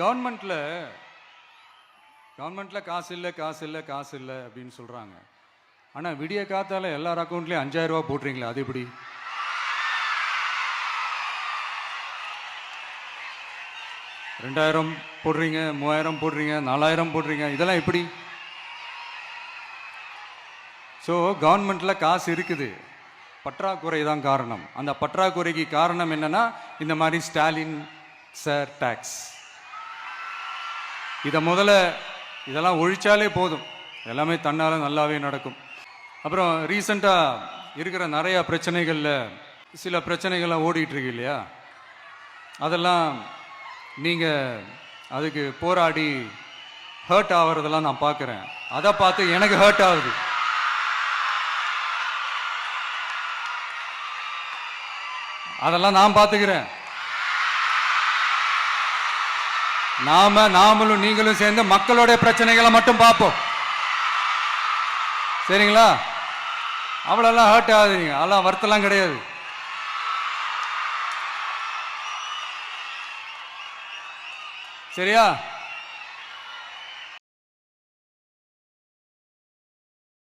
கவர்மெண்ட்ல காசு இல்லை காசு இல்லை காசு இல்லை அப்படின்னு சொல்றாங்க. ஆனா விடிய காத்தால எல்லார் அக்கௌண்ட்லயும் 5000 ரூபாய் போட்டுறீங்களா? அது எப்படி? ரெண்டாயிரம் போடுறீங்க, 3000 போடுறீங்க, 4000 போடுறீங்க, இதெல்லாம் எப்படி? ஸோ கவர்மெண்ட்ல காசு இருக்குது, பற்றாக்குறை தான் காரணம். அந்த பற்றாக்குறைக்கு காரணம் என்னன்னா இந்த மாதிரி ஸ்டாலின் சார் டாக்ஸ். இதை முதல்ல இதெல்லாம் ஒழிச்சாலே போதும், எல்லாமே தன்னால நல்லாவே நடக்கும். அப்புறம் ரீசண்டாக இருக்கிற நிறைய பிரச்சனைகளில் சில பிரச்சனைகள்லாம் ஓடிட்டு இருக்கு இல்லையா? அதெல்லாம் நீங்கள் அதுக்கு போராடி ஹர்ட் ஆகிறதெல்லாம் நான் பார்க்குறேன். அதை பார்த்து எனக்கு ஹர்ட் ஆகுது. அதெல்லாம் நான் பார்த்துக்கிறேன். நாமளும் நீங்களும் சேர்ந்து மக்களுடைய பிரச்சனைகளை மட்டும் பார்ப்போம், சரிங்களா? அவ்வளோலாம் ஹர்ட் ஆகுதுங்க, அதெல்லாம் வருத்தலாம் கிடையாது. சரியா?